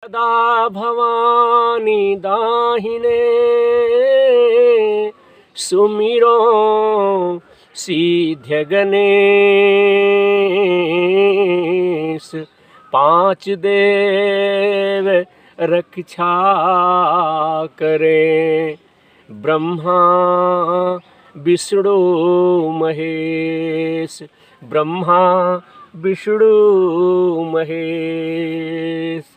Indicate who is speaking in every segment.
Speaker 1: सदा भवानी दाहिने सुमिरो सिद्ध गणेश। पांच देव रक्षा करे, ब्रह्मा विष्णु महेश। ब्रह्मा विष्णु महेश।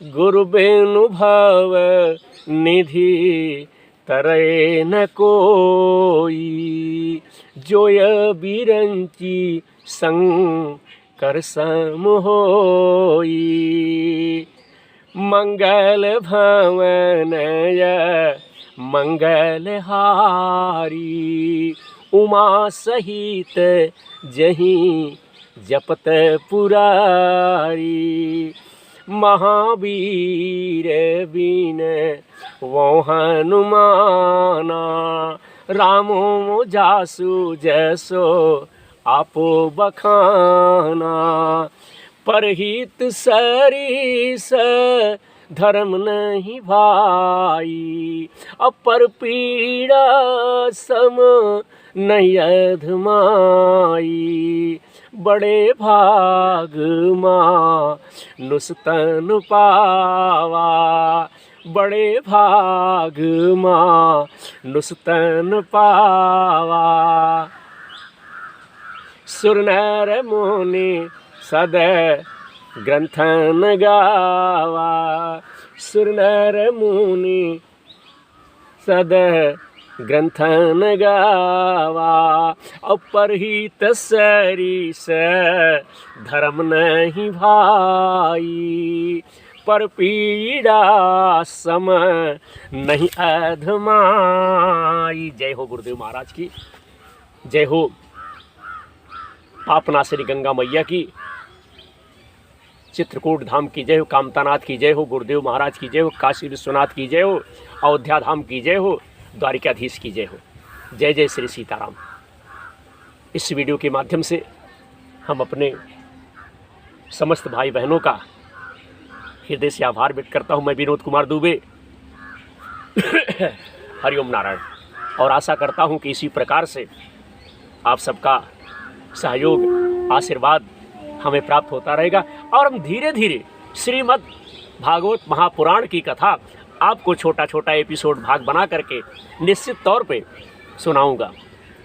Speaker 1: गुरुबेनुभव निधि तरय न कोई, जोय बिरंची शंकर सम होई। मंगल भवनय मंगलहारी, उमा सहित जहीं जपत पुरारी। महावीर बीन वो हनुमाना, रामो जासु जसो आपो बखाना। परहित सरिस धर्म नहीं भाई, अपर पीड़ा सम नहीं अधमाई। बड़े भाग मानुषतन पावा, बड़े भाग मानुषतन पावा। सुर नर मुनि सद ग्रंथन गावा, सुर नर मुनि सद ग्रंथन गावा। अपरहित सरिस धर्म नहीं भाई, पर पीड़ा सम नहीं अधमाई। जय हो गुरुदेव महाराज की, जय हो पापनाशनी गंगा मैया की, चित्रकूट धाम की जय हो, कामतानाथ की जय हो, गुरुदेव महाराज की जय हो, काशी विश्वनाथ की जय हो, अयोध्या धाम की जय हो, द्वारिकाधीश की जय हो। जय जय श्री सीताराम। इस वीडियो के माध्यम से हम अपने समस्त भाई बहनों का हृदय से आभार व्यक्त करता हूँ। मैं विनोद कुमार दुबे हरिओम नारायण। और आशा करता हूँ कि इसी प्रकार से आप सबका सहयोग आशीर्वाद हमें प्राप्त होता रहेगा और हम धीरे धीरे श्रीमद् भागवत महापुराण की कथा आपको छोटा छोटा एपिसोड भाग बना करके निश्चित तौर पे सुनाऊंगा,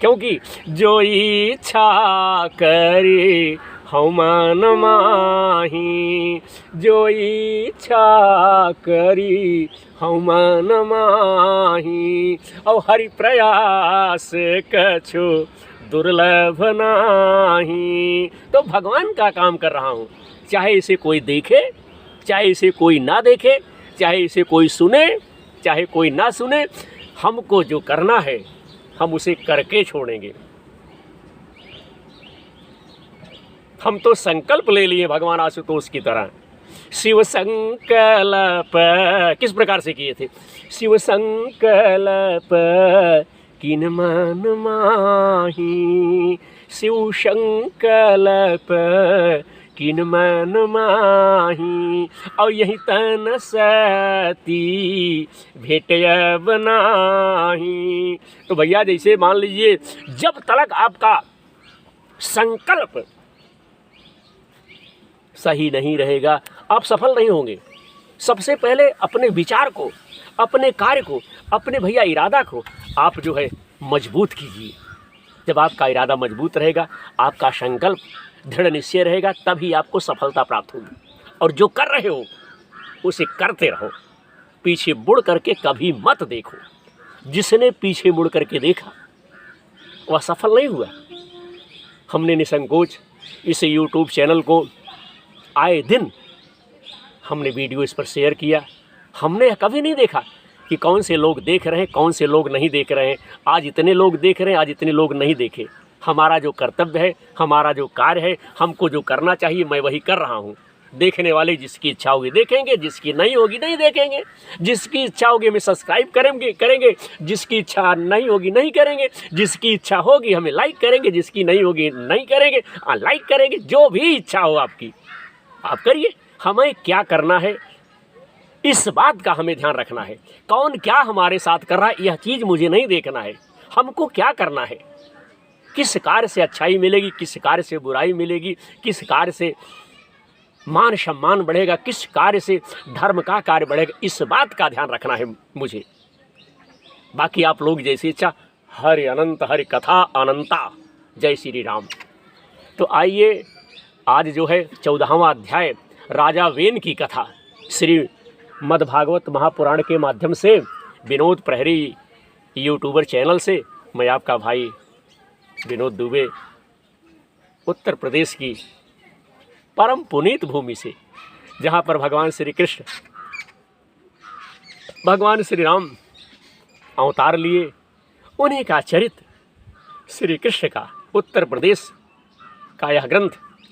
Speaker 1: क्योंकि जो इच्छा करी हम मन माही, जो इच्छा करी हम मन माही। और हरि प्रयास कछु दुर्लभ नाही। तो भगवान का काम कर रहा हूँ, चाहे इसे कोई देखे, चाहे इसे कोई ना देखे, चाहे इसे कोई सुने, चाहे कोई ना सुने, हमको जो करना है हम उसे करके छोड़ेंगे। हम तो संकल्प ले लिए भगवान आशुतोष की तरह। शिव संकल्प किस प्रकार से किए थे? शिव संकल्प किन मन माही, शिव संकल्प किन मन माही। और यही तन सती भेटय बनाही। तो भैया जैसे मान लीजिए, जब तक आपका संकल्प सही नहीं रहेगा आप सफल नहीं होंगे। सबसे पहले अपने विचार को, अपने कार्य को, अपने भैया इरादा को आप जो है मजबूत कीजिए। जब आपका इरादा मजबूत रहेगा, आपका संकल्प दृढ़ निश्चय रहेगा, तभी आपको सफलता प्राप्त होगी। और जो कर रहे हो उसे करते रहो, पीछे मुड़ करके कभी मत देखो। जिसने पीछे मुड़ करके देखा वह सफल नहीं हुआ। हमने निसंकोच इस YouTube चैनल को आए दिन हमने वीडियो इस पर शेयर किया। हमने कभी नहीं देखा कि कौन से लोग देख रहे हैं, कौन से लोग नहीं देख रहे हैं। आज इतने लोग देख रहे हैं, आज इतने लोग नहीं देखे। हमारा जो कर्तव्य है, हमारा जो कार्य है, हमको जो करना चाहिए मैं वही कर रहा हूँ। देखने वाले जिसकी इच्छा होगी देखेंगे, जिसकी नहीं होगी नहीं देखेंगे। जिसकी इच्छा होगी हमें सब्सक्राइब करेंगे, जिसकी इच्छा नहीं होगी नहीं करेंगे। जिसकी इच्छा होगी हमें लाइक करेंगे, जिसकी नहीं होगी नहीं करेंगे, लाइक करेंगे। जो भी इच्छा हो आपकी आप करिए। हमें क्या करना है इस बात का हमें ध्यान रखना है। कौन क्या हमारे साथ कर रहा है यह चीज़ मुझे नहीं देखना है। हमको क्या करना है, किस कार्य से अच्छाई मिलेगी, किस कार्य से बुराई मिलेगी, किस कार्य से मान सम्मान बढ़ेगा, किस कार्य से धर्म का कार्य बढ़ेगा, इस बात का ध्यान रखना है मुझे। बाकी आप लोग जैसी इच्छा। हरि अनंत, हरि कथा अनंता। जय श्री राम। तो आइए आज जो है 14वां अध्याय राजा वेन की कथा श्रीमद्भागवत महापुराण के माध्यम से विनोद प्रहरी यूट्यूबर चैनल से मैं आपका भाई विनोद दुबे उत्तर प्रदेश की परम पुनीत भूमि से, जहाँ पर भगवान श्री कृष्ण, भगवान श्री राम अवतार लिए, उन्हीं का चरित्र श्री कृष्ण का उत्तर प्रदेश का यह ग्रंथ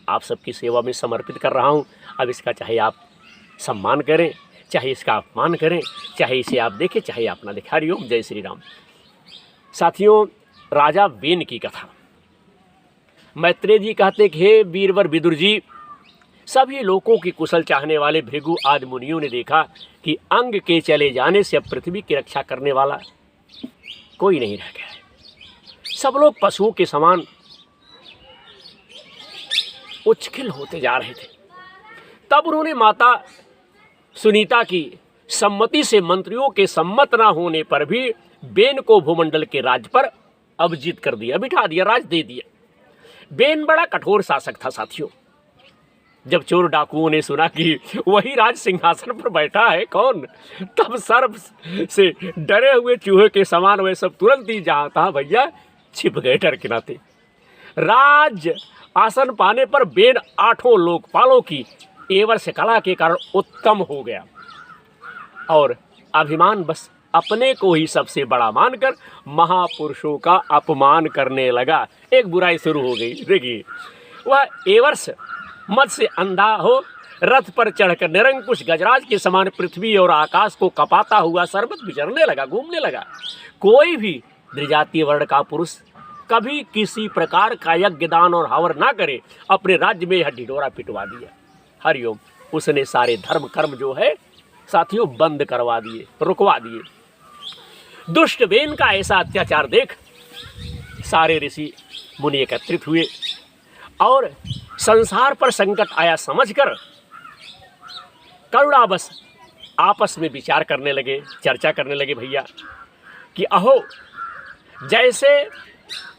Speaker 1: आप सबकी सेवा में समर्पित कर रहा हूँ। अब इसका चाहे आप सम्मान करें, चाहे इसका अपमान करें, चाहे इसे आप देखें, चाहे आप ना देखें। हरिओम, जय श्री राम। साथियों, राजा वेन की कथा। मैत्रेय जी कहते कि हे वीरवर विदुर जी, सभी लोगों की कुशल चाहने वाले भृगु आदि मुनियों ने देखा कि अंग के चले जाने से अब पृथ्वी की रक्षा करने वाला कोई नहीं रह गया है। सब लोग पशुओं के समान उच्छृंखल होते जा रहे थे। तब उन्होंने माता सुनीता की सम्मति से मंत्रियों के सम्मत न होने पर भी बेन को भूमंडल के राज्य पर अभिजित कर दिया, बिठा दिया, राज दे दिया। बेन बड़ा कठोर शासक था साथियों। जब चोर डाकुओं ने सुना कि वही राज सिंहासन पर बैठा है कौन, तब सर्प से डरे हुए चूहे के समान वे सब तुरंत ही जहाँ तहाँ भैया छिप गए डर के नाते। राज आसन पाने पर बेन 8 लोकपालों की एवर से कला के कारण उत्तम हो गया और अभिमान बस अपने को ही सबसे बड़ा मानकर महापुरुषों का अपमान करने लगा। एक बुराई शुरू हो गई। देखिए, वह एवर्ष मत से अंधा हो रथ पर चढ़कर निरंकुश गजराज के समान पृथ्वी और आकाश को कपाता हुआ सर्वत्र विचरने लगा, घूमने लगा। कोई भी द्विजातीय वर्ण का पुरुष कभी किसी प्रकार का यज्ञ दान और हवन ना करे, अपने राज्य में यह ढिढोरा पिटवा दिया। हरिओम। उसने सारे धर्म कर्म जो है साथियों बंद करवा दिए, रुकवा दिए। दुष्ट बेन का ऐसा अत्याचार देख सारे ऋषि मुनि एकत्रित हुए और संसार पर संकट आया समझकर करुणावश आपस में विचार करने लगे, चर्चा करने लगे भैया कि अहो, जैसे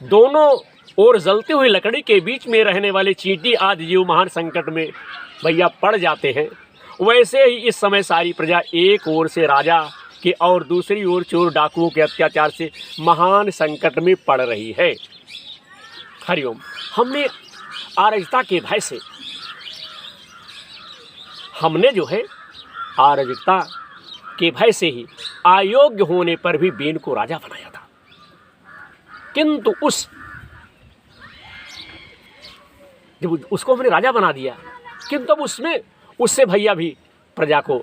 Speaker 1: दोनों ओर जलती हुई लकड़ी के बीच में रहने वाले चींटी आदि जीव महान संकट में भैया पड़ जाते हैं, वैसे ही इस समय सारी प्रजा एक ओर से राजा के और दूसरी ओर चोर डाकुओं के अत्याचार से महान संकट में पड़ रही है। हरिओम। हमने अराजकता के भय से, हमने जो है अराजकता के भय से ही अयोग्य होने पर भी बेन को राजा बनाया था, किंतु जब उसको हमने राजा बना दिया, किंतु अब उससे भैया भी प्रजा को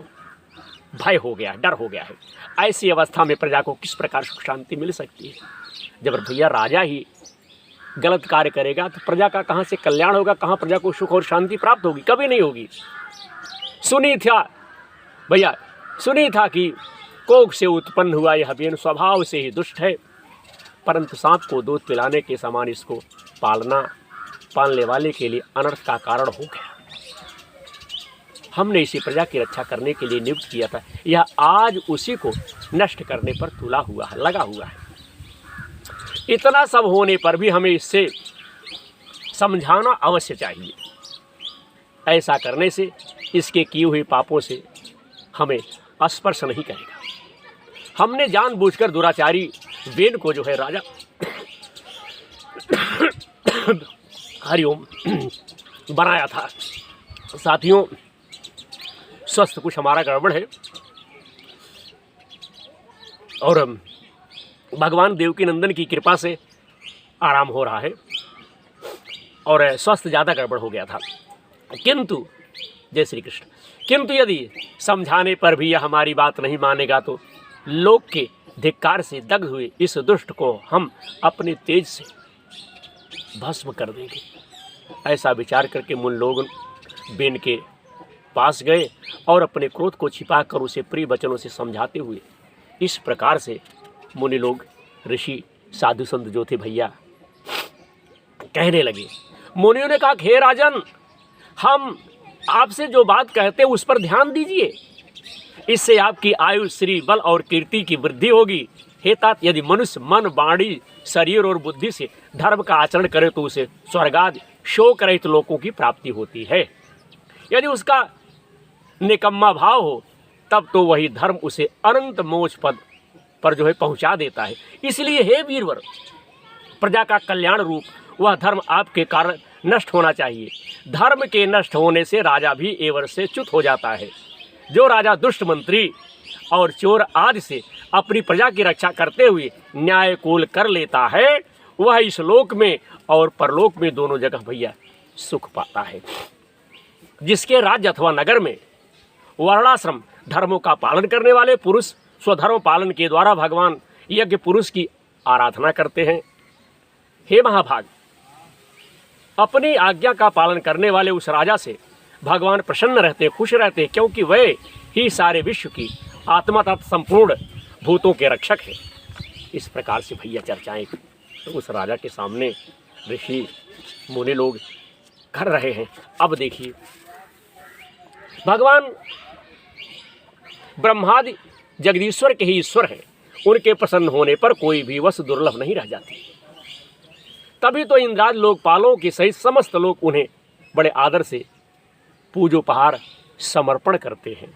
Speaker 1: भय हो गया, डर हो गया है। ऐसी अवस्था में प्रजा को किस प्रकार सुख शांति मिल सकती है? जब भैया राजा ही गलत कार्य करेगा तो प्रजा का कहाँ से कल्याण होगा, कहाँ प्रजा को सुख और शांति प्राप्त होगी? कभी नहीं होगी। सुनी था कि कोख से उत्पन्न हुआ यह बेन स्वभाव से ही दुष्ट है, परंतु सांप को दूध पिलाने के समान इसको पालने वाले के लिए अनर्थ का कारण हो गया। हमने इसी प्रजा की रक्षा करने के लिए नियुक्त किया था, यह आज उसी को नष्ट करने पर तुला हुआ है, लगा हुआ है। इतना सब होने पर भी हमें इससे समझाना अवश्य चाहिए। ऐसा करने से इसके किए हुए पापों से हमें स्पर्श नहीं करेगा। हमने जानबूझकर दुराचारी बेन को जो है राजा हरिओम बनाया था। साथियों, स्वस्थ कुछ हमारा गड़बड़ है और भगवान देवकी नंदन की कृपा से आराम हो रहा है और स्वास्थ्य ज़्यादा गड़बड़ हो गया था। किंतु जय श्री कृष्ण, किंतु यदि समझाने पर भी यह हमारी बात नहीं मानेगा तो लोक के धिक्कार से दग्ध हुए इस दुष्ट को हम अपने तेज से भस्म कर देंगे। ऐसा विचार करके मुन लोग बेन के पास गए और अपने क्रोध को छिपाकर उसे प्रिय वचनों से समझाते हुए इस प्रकार से मुनि लोग, ऋषि, साधु संत जो थे भैया, कहने लगे। मुनियों ने कहा, हे राजन, हम आपसे जो बात कहते हैं उस पर ध्यान दीजिए, इससे आपकी आयु, श्री, बल और कीर्ति की वृद्धि होगी। हे तात, यदि मनुष्य मन, वाणी, शरीर और बुद्धि से धर्म का आचरण करे तो उसे स्वर्गादि शोक रहित लोकों की प्राप्ति होती है। यदि उसका निकम्मा भाव हो तब तो वही धर्म उसे अनंत मोक्ष पद पर जो है पहुंचा देता है। इसलिए हे वीरवर, प्रजा का कल्याण रूप वह धर्म आपके कारण नष्ट होना चाहिए। धर्म के नष्ट होने से राजा भी एवर से च्युत हो जाता है। जो राजा दुष्ट मंत्री और चोर आदि से अपनी प्रजा की रक्षा करते हुए न्यायकूल कर लेता है, वह इस लोक में और परलोक में दोनों जगह भैया सुख पाता है। जिसके राज्य अथवा नगर में वर्णाश्रम धर्मों का पालन करने वाले पुरुष स्वधर्म पालन के द्वारा भगवान यज्ञ पुरुष की आराधना करते हैं। हे महाभाग, अपनी आज्ञा का पालन करने वाले उस राजा से भगवान प्रसन्न रहते, खुश रहते, क्योंकि वह ही सारे विश्व की आत्मा तथा संपूर्ण भूतों के रक्षक है। इस प्रकार से भैया चर्चाएं तो उस राजा के सामने ऋषि मुनि लोग कर रहे हैं। अब देखिए, भगवान ब्रह्मादि जगदीश्वर के ही ईश्वर हैं। उनके प्रसन्न होने पर कोई भी वस्तु दुर्लभ नहीं रह जाती। तभी तो इंद्रादि लोकपालों के सहित समस्त लोग उन्हें बड़े आदर से पूजोपहार समर्पण करते हैं।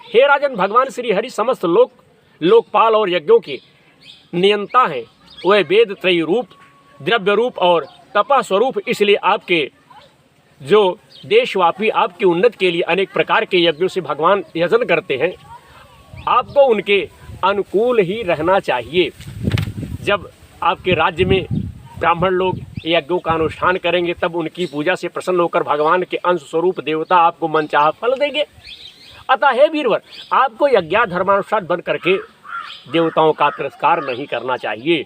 Speaker 1: हे राजन, भगवान श्री हरि समस्त लोकपाल और यज्ञों के नियंता हैं। वह वेद त्रयी रूप, द्रव्य रूप और तपा स्वरूप, इसलिए आपके जो देशव्यापी आपकी उन्नति के लिए अनेक प्रकार के यज्ञों से भगवान यजन करते हैं। आपको उनके अनुकूल ही रहना चाहिए। जब आपके राज्य में ब्राह्मण लोग यज्ञों का अनुष्ठान करेंगे तब उनकी पूजा से प्रसन्न होकर भगवान के अंश स्वरूप देवता आपको मनचाहा फल देंगे। अतः हे वीरवर, आपको यज्ञाधर्मानुसार बन करके देवताओं का तिरस्कार नहीं करना चाहिए।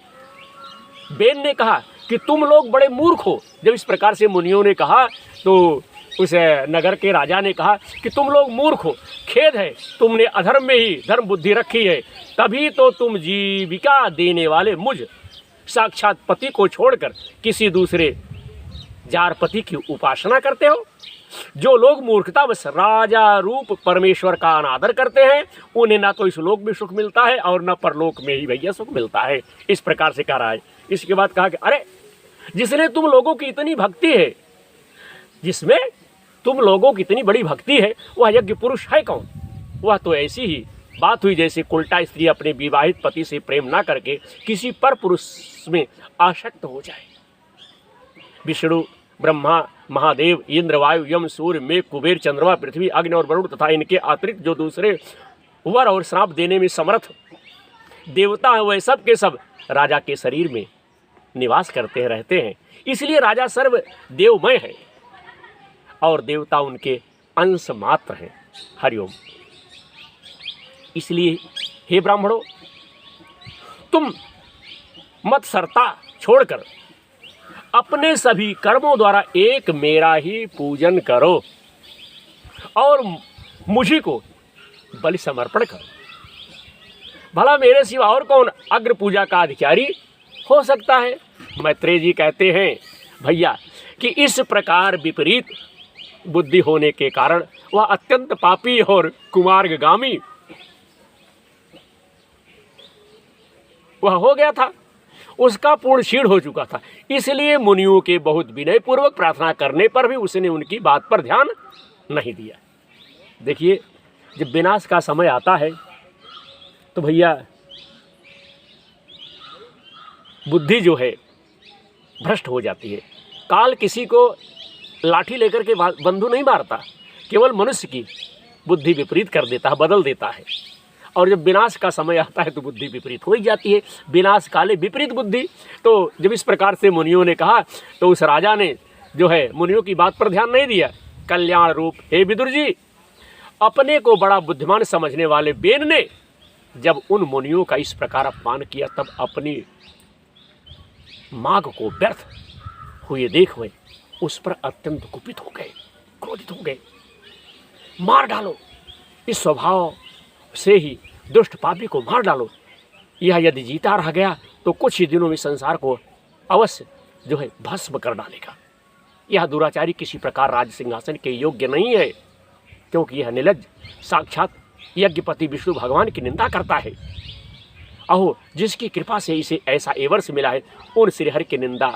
Speaker 1: बेन ने कहा कि तुम लोग बड़े मूर्ख हो। जब इस प्रकार से मुनियों ने कहा तो उस नगर के राजा ने कहा कि तुम लोग मूर्ख हो, खेद है, तुमने अधर्म में ही धर्म बुद्धि रखी है। तभी तो तुम जीविका देने वाले मुझ साक्षात पति को छोड़कर किसी दूसरे जार पति की उपासना करते हो। जो लोग मूर्खतावश राजा रूप परमेश्वर का अनादर करते हैं, उन्हें ना तो इस लोक में सुख मिलता है और न परलोक में ही भैया सुख मिलता है। इस प्रकार से कह रहा है। इसके बाद कहा कि अरे, जिसने तुम लोगों की इतनी भक्ति है, जिसमें तुम लोगों की इतनी बड़ी भक्ति है, वह यज्ञ पुरुष है कौन? वह तो ऐसी ही बात हुई जैसे उल्टा स्त्री अपने विवाहित पति से प्रेम ना करके किसी पर पुरुष में आसक्त हो जाए। विष्णु, ब्रह्मा, महादेव, इंद्र, वायु, यम, सूर्य, मेघ, कुबेर, चंद्रमा, पृथ्वी, अग्नि और वरुण तथा इनके अतिरिक्त जो दूसरे वर और श्राप देने में समर्थ देवता है, वह सब के सब राजा के शरीर में निवास करते रहते हैं। इसलिए राजा सर्व देवमय है और देवता उनके अंश मात्र हैं। हरिओम। इसलिए हे ब्राह्मणों, तुम मत्सरता छोड़कर अपने सभी कर्मों द्वारा एक मेरा ही पूजन करो और मुझी को बलि समर्पण करो। भला मेरे सिवा और कौन अग्र पूजा का अधिकारी हो सकता है? मैत्रेय जी कहते हैं भैया कि इस प्रकार विपरीत बुद्धि होने के कारण वह अत्यंत पापी और कुमार्गगामी वह हो गया था। उसका पूर्ण क्षीण हो चुका था। इसलिए मुनियों के बहुत विनयपूर्वक प्रार्थना करने पर भी उसने उनकी बात पर ध्यान नहीं दिया। देखिए, जब विनाश का समय आता है तो भैया बुद्धि जो है भ्रष्ट हो जाती है। काल किसी को लाठी लेकर के बंधु नहीं मारता, केवल मनुष्य की बुद्धि विपरीत कर देता है, बदल देता है। और जब विनाश का समय आता है तो बुद्धि विपरीत हो ही जाती है। विनाश काले विपरीत बुद्धि। तो जब इस प्रकार से मुनियों ने कहा तो उस राजा ने जो है मुनियों की बात पर ध्यान नहीं दिया। कल्याण रूप हे विदुर जी, अपने को बड़ा बुद्धिमान समझने वाले बेन ने जब उन मुनियों का इस प्रकार अपमान किया तब अपनी मांग को व्यर्थ हुए देख हुए उस पर अत्यंत कुपित हो गए, क्रोधित हो गए। मार डालो, इस स्वभाव से ही दुष्ट पापी को मार डालो। यह यदि जीता रह गया तो कुछ ही दिनों में संसार को अवश्य जो है भस्म कर डालेगा। यह दुराचारी किसी प्रकार राज सिंहासन के योग्य नहीं है, क्योंकि यह निर्लज्ज साक्षात यज्ञपति विष्णु भगवान की निंदा करता है। अहो, जिसकी कृपा से इसे ऐसा एवर्स मिला है, उन श्रीहरि की निंदा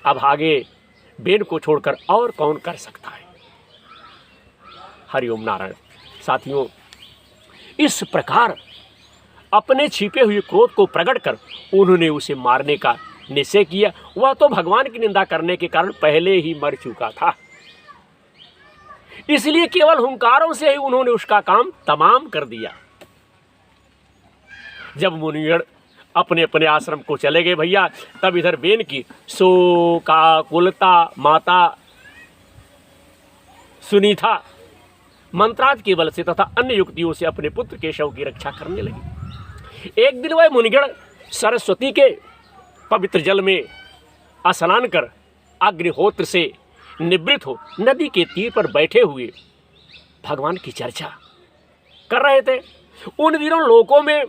Speaker 1: अब आगे बेन को छोड़कर और कौन कर सकता है। हरिओम नारायण। साथियों, इस प्रकार अपने छिपे हुए क्रोध को प्रकट कर उन्होंने उसे मारने का निश्चय किया। वह तो भगवान की निंदा करने के कारण पहले ही मर चुका था, इसलिए केवल हुंकारों से ही उन्होंने उसका काम तमाम कर दिया। जब मुनिगण अपने अपने आश्रम को चले गए भैया, तब इधर बेन की शोकाकुलता माता सुनीता मंत्रार्थ के बल से तथा अन्य युक्तियों से अपने पुत्र के शव की रक्षा करने लगी। एक दिन वह मुनिगण सरस्वती के पवित्र जल में स्नान कर अग्निहोत्र से निवृत्त हो नदी के तीर पर बैठे हुए भगवान की चर्चा कर रहे थे। उन दिनों लोगों में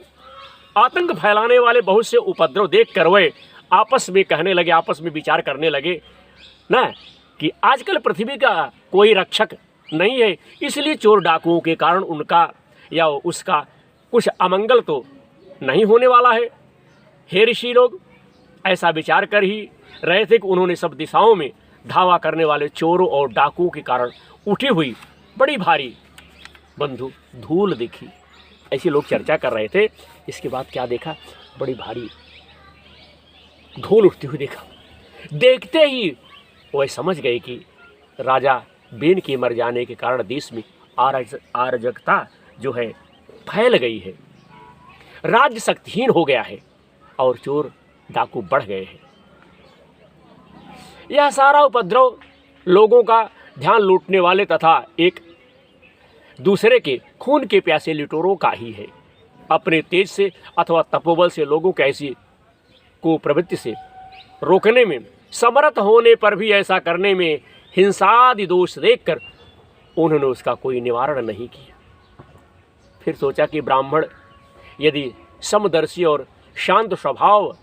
Speaker 1: आतंक फैलाने वाले बहुत से उपद्रव देख कर वे आपस में कहने लगे, आपस में विचार करने लगे ना कि आजकल पृथ्वी का कोई रक्षक नहीं है, इसलिए चोर डाकुओं के कारण उनका या उसका कुछ अमंगल तो नहीं होने वाला है। हे ऋषि लोग ऐसा विचार कर ही रहे थे कि उन्होंने सब दिशाओं में धावा करने वाले चोरों और डाकुओं के कारण उठी हुई बड़ी भारी बंधु धूल देखी। ऐसे लोग चर्चा कर रहे थे। इसके बाद क्या देखा, बड़ी भारी धूल उठती हुई देखा। देखते ही वह समझ गए कि राजा बेन के मर जाने के कारण देश में अराजकता जो है फैल गई है, राज्य शक्तिहीन हो गया है और चोर डाकू बढ़ गए हैं। यह सारा उपद्रव लोगों का ध्यान लूटने वाले तथा एक दूसरे के खून के प्यासे लुटेरों का ही है। अपने तेज से अथवा तपोबल से लोगों के ऐसी कुप्रवृत्ति से रोकने में समर्थ होने पर भी ऐसा करने में हिंसादि दोष देखकर उन्होंने उसका कोई निवारण नहीं किया। फिर सोचा कि ब्राह्मण यदि समदर्शी और शांत स्वभाव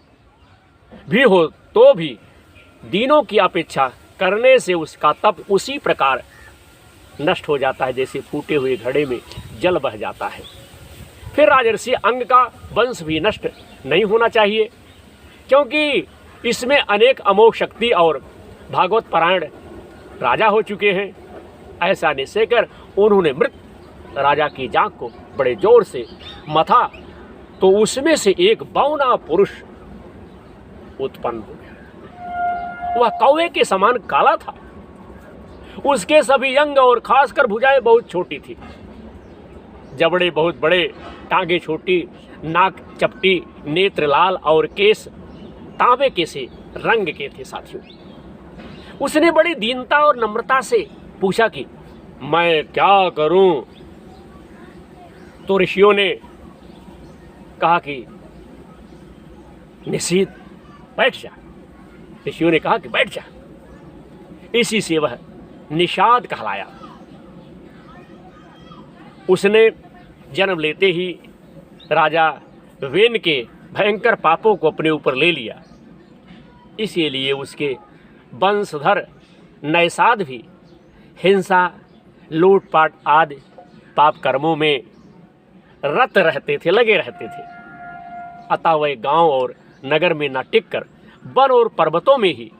Speaker 1: भी हो तो भी दीनों की अपेक्षा करने से उसका तप उसी प्रकार नष्ट हो जाता है जैसे फूटे हुए घड़े में जल बह जाता है। फिर राजर्षि अंग का वंश भी नष्ट नहीं होना चाहिए, क्योंकि इसमें अनेक अमोघ शक्ति और भागवत पारायण राजा हो चुके हैं। ऐसा निश्चय कर उन्होंने मृत राजा की जांघ को बड़े जोर से मथा तो उसमें से एक बौना पुरुष उत्पन्न हो गया। वह कौवे के समान काला था। उसके सभी अंग और खासकर भुजाएं बहुत छोटी थी, जबड़े बहुत बड़े, टांगे छोटी, नाक चपटी, नेत्र लाल और केस तांबे के से रंग के थे। साथियों, उसने बड़ी दीनता और नम्रता से पूछा कि मैं क्या करूं। तो ऋषियों ने कहा कि निषीद बैठ जा। ऋषियों ने कहा कि बैठ जा। इसी से वह निषाद कहलाया। उसने जन्म लेते ही राजा वेन के भयंकर पापों को अपने ऊपर ले लिया। इसीलिए उसके वंशधर नैसाद भी हिंसा, लूटपाट आदि पाप कर्मों में रत रहते थे, लगे रहते थे। अतः वह गांव और नगर में न टिककर वन और पर्वतों में ही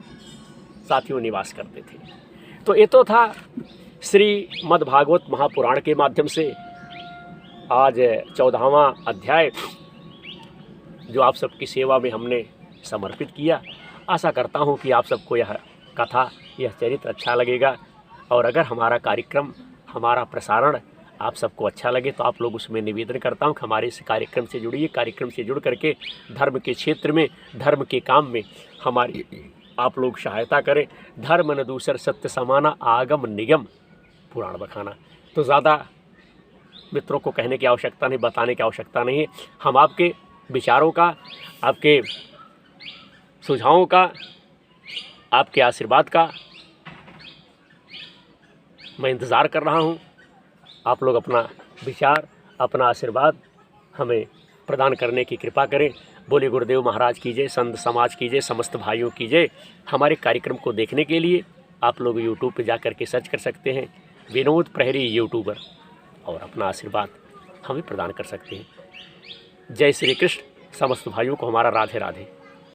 Speaker 1: साथियों निवास करते थे। तो ये तो था श्रीमद्भागवत महापुराण के माध्यम से आज 14वां अध्याय जो आप सबकी सेवा में हमने समर्पित किया। आशा करता हूँ कि आप सबको यह कथा, यह चरित्र अच्छा लगेगा, और अगर हमारा कार्यक्रम, हमारा प्रसारण आप सबको अच्छा लगे तो आप लोग उसमें निवेदन करता हूँ कि हमारे इस कार्यक्रम से जुड़िए। कार्यक्रम से जुड़ करके धर्म के क्षेत्र में, धर्म के काम में हमारी आप लोग सहायता करें। धर्म न दूसर सत्य समाना, आगम निगम पुराण बखाना। तो ज़्यादा मित्रों को कहने की आवश्यकता नहीं, बताने की आवश्यकता नहीं है। हम आपके विचारों का, आपके सुझावों का, आपके आशीर्वाद का मैं इंतज़ार कर रहा हूँ। आप लोग अपना विचार, अपना आशीर्वाद हमें प्रदान करने की कृपा करें। बोले गुरुदेव महाराज कीजिए, संत समाज कीजिए, समस्त भाइयों कीजिए। हमारे कार्यक्रम को देखने के लिए आप लोग यूट्यूब पे जा कर के सर्च कर सकते हैं विनोद प्रहरी यूट्यूबर, और अपना आशीर्वाद हमें प्रदान कर सकते हैं। जय श्री कृष्ण। समस्त भाइयों को हमारा राधे राधे।